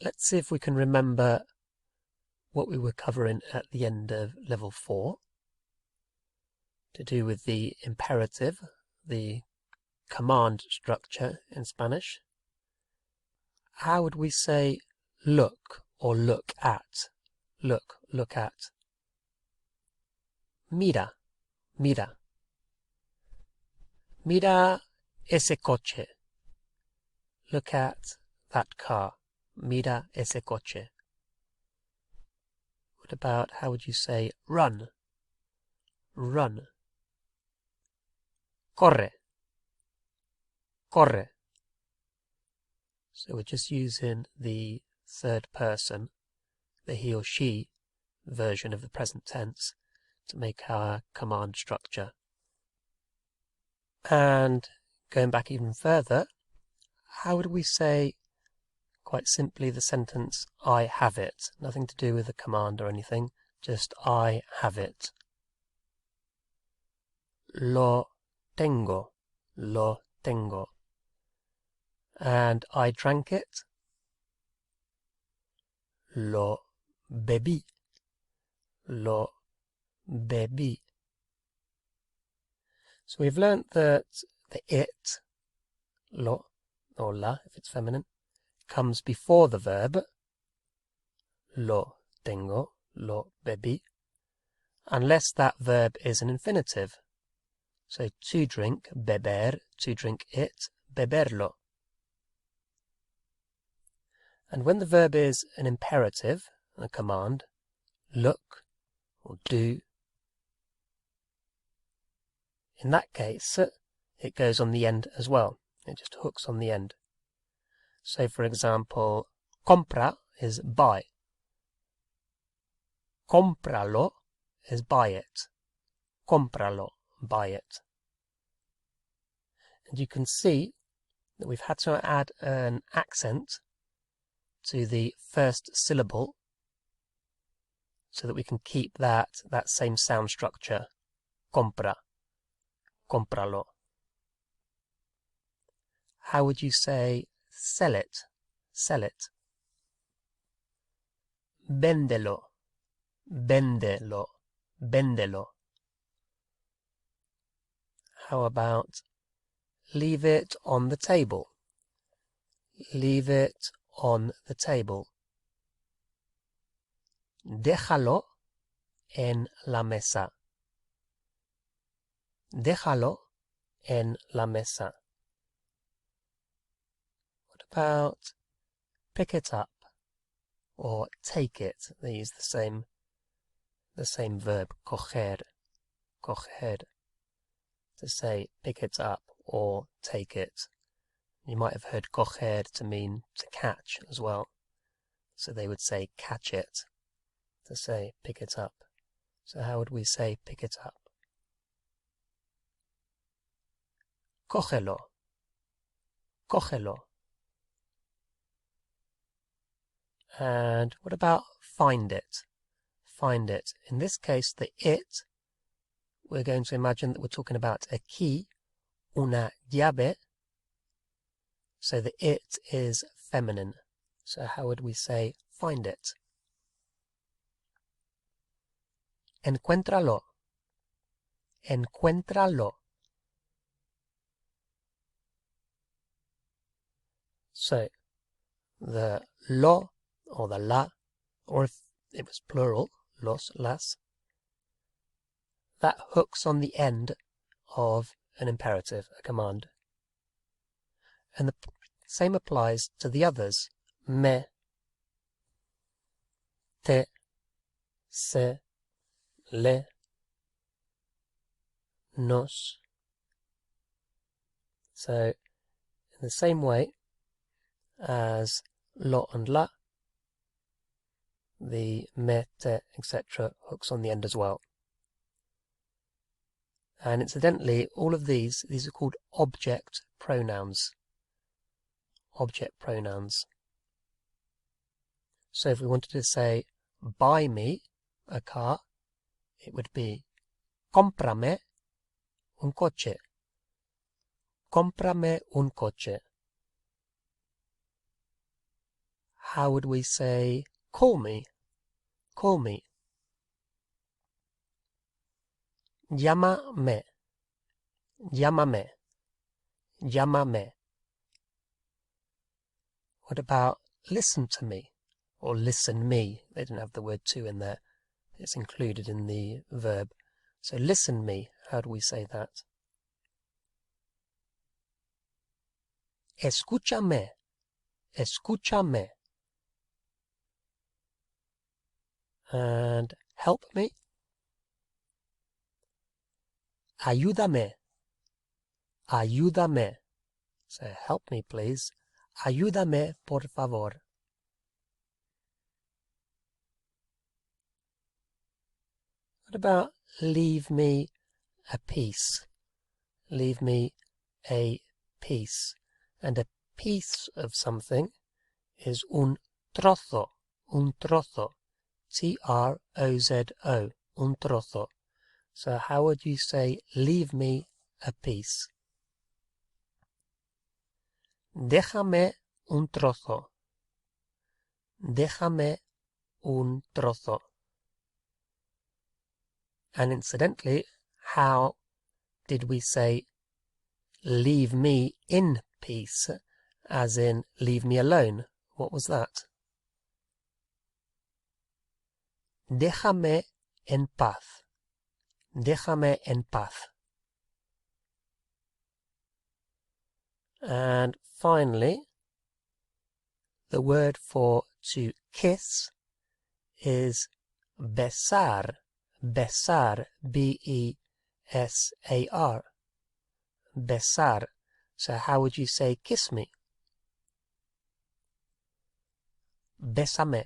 let's see if we can remember what we were covering at the end of level 4 to do with the imperative, the command structure in Spanish. How would we say look or look at? Look at. Mira, mira. Mira ese coche. Look at that car. Mira ese coche. What about, how would you say run? Run. Corre. Corre. So we're just using the third person, the he or she version of the present tense, to make our command structure. And going back even further, how would we say, quite simply, the sentence I have it? Nothing to do with a command or anything, just I have it. Lo tengo. Lo tengo. And I drank it. Lo bebí. Lo bebí. So we've learnt that the it, lo, or la, if it's feminine, comes before the verb, lo tengo, lo bebí, unless that verb is an infinitive. So to drink, beber, to drink it, beberlo. And when the verb is an imperative, a command, look or do, in that case, it goes on the end as well. It just hooks on the end. So, for example, compra is buy. Cómpralo is buy it. Cómpralo, buy it. And you can see that we've had to add an accent to the first syllable so that we can keep that same sound structure. Compra. Cómpralo. How would you say sell it? Sell it. Véndelo. Véndelo. Véndelo. How about leave it on the table? Leave it on the table. Déjalo en la mesa. Déjalo en la mesa. What about pick it up or take it? They use the same verb, coger, coger, to say pick it up or take it. You might have heard coger to mean to catch as well. So they would say catch it to say pick it up. So how would we say pick it up? Cógelo. Cógelo. And what about find it? Find it. In this case, the it, we're going to imagine that we're talking about a key, una llave. So the it is feminine. So how would we say find it? Encuéntralo. Encuéntralo. So the lo or the la, or if it was plural, los, las, that hooks on the end of an imperative, a command. And the same applies to the others. Me, te, se, le, nos. So, in the same way as lo and la, the me, te, etc. hooks on the end as well. And incidentally, all of these are called object pronouns. Object pronouns. So if we wanted to say, buy me a car, it would be, cómprame un coche. Cómprame un coche. how would we say call me? Call me. Llámame. Llámame. Llámame. What about listen to me? Or listen me? They didn't have the word to in there. It's included in the verb. So listen me, how do we say that? Escúchame. Escúchame. And help me. Ayúdame. Ayúdame. So help me, please. Ayúdame, por favor. What about leave me a piece? Leave me a piece. And a piece of something is un trozo. Un trozo. T-R-O-Z-O. Un trozo. So how would you say leave me a piece? Déjame un trozo. Déjame un trozo. And incidentally, how did we say leave me in peace, as in leave me alone? What was that? Déjame en paz. Déjame en paz. And finally, the word for to kiss is besar. Besar. B-E-S-A-R. Besar. So how would you say kiss me? Bésame.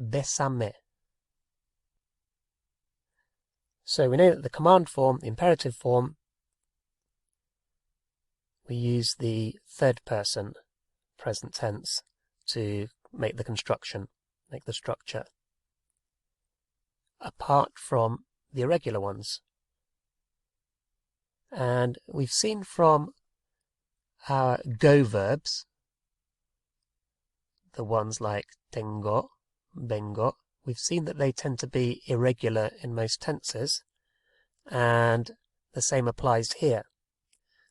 Bésame. So we know that the command form, the imperative form, we use the third person present tense to make the construction, make the structure, apart from the irregular ones. And we've seen from our go verbs, the ones like tengo, vengo, we've seen that they tend to be irregular in most tenses, and the same applies here.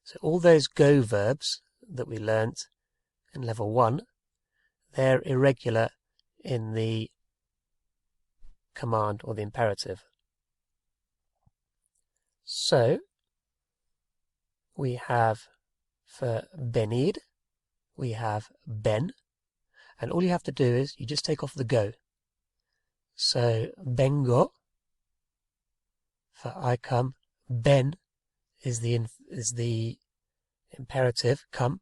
So all those go verbs that we learnt in level 1, they're irregular in the command or the imperative. So we have for venir, we have ben, and all you have to do is you just take off the go. So vengo, for I come, ben is the imperative, come.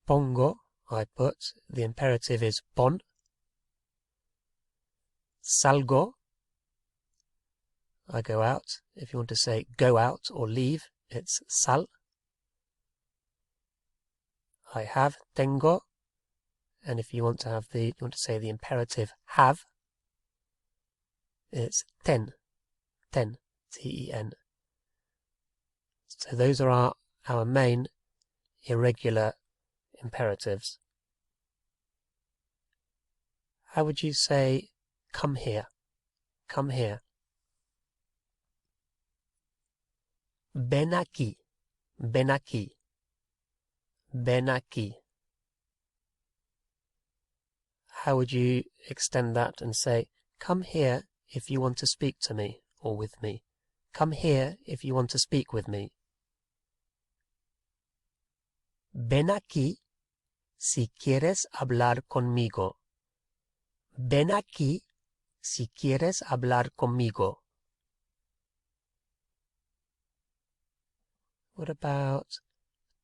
Pongo, I put, the imperative is pon. Salgo, I go out. If you want to say go out or leave, it's sal. I have, tengo, and if you want to say the imperative have, it's ten, T-E-N. So those are our main irregular imperatives. How would you say come here? Come here. Ven aquí. Ven aquí. Ven aquí. How would you extend that and say come here if you want to speak to me or with me? Come here if you want to speak with me. Ven aquí si quieres hablar conmigo. Ven aquí si quieres hablar conmigo. What about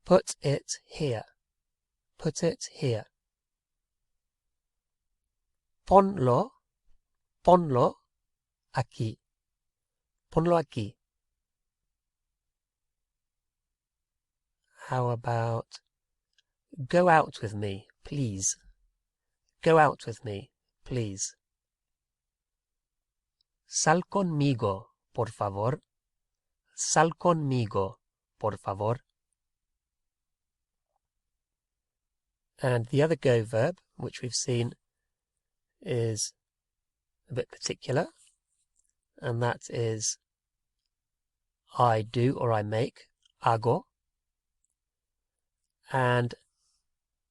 put it here? Put it here. Ponlo aquí. Ponlo aquí. How about go out with me, please? Go out with me, please. Sal conmigo, por favor. Sal conmigo, por favor. And the other go verb, which we've seen, is a bit particular, and that is I do or I make, hago. And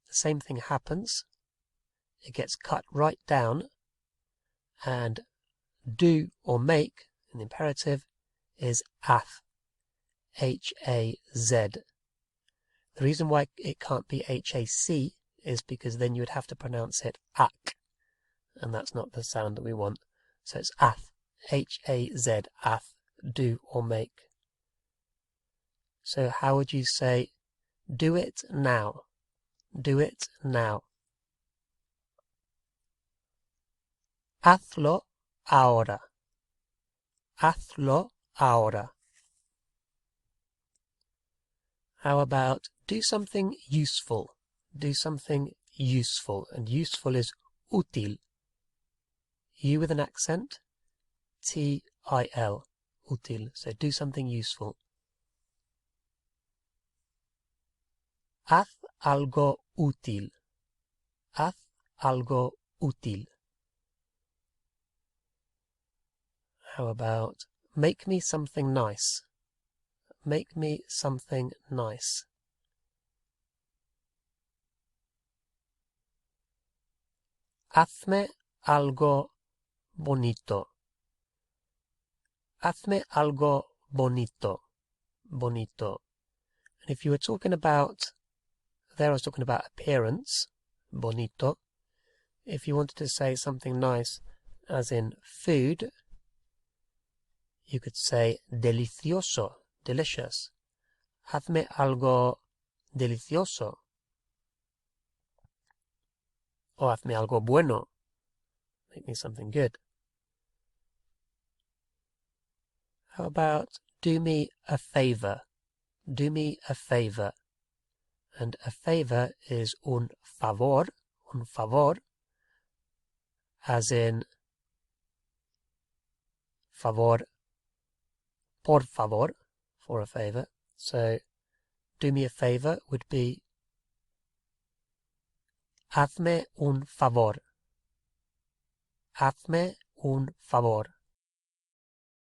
the same thing happens. It gets cut right down, and do or make in the imperative is haz, H-A-Z. The reason why it can't be H-A-C is because then you would have to pronounce it ak, and that's not the sound that we want. So it's haz, H-A-Z, haz, do or make. So how would you say, do it now? Do it now. Hazlo ahora. Hazlo ahora. How about do something useful? Do something useful. And useful is útil. U with an accent. T-I-L. Útil. So do something useful. Haz algo útil. Haz algo útil. How about make me something nice? Make me something nice. Hazme algo bonito. Hazme algo bonito. Bonito. And if you were talking about, there I was talking about appearance, bonito. If you wanted to say something nice, as in food, you could say delicioso, delicious. Hazme algo delicioso. Or hazme algo bueno. Make me something good. How about do me a favor? Do me a favor. And a favor is un favor, as in favor, por favor, for a favor. So do me a favor would be hazme un favor. Hazme un favor.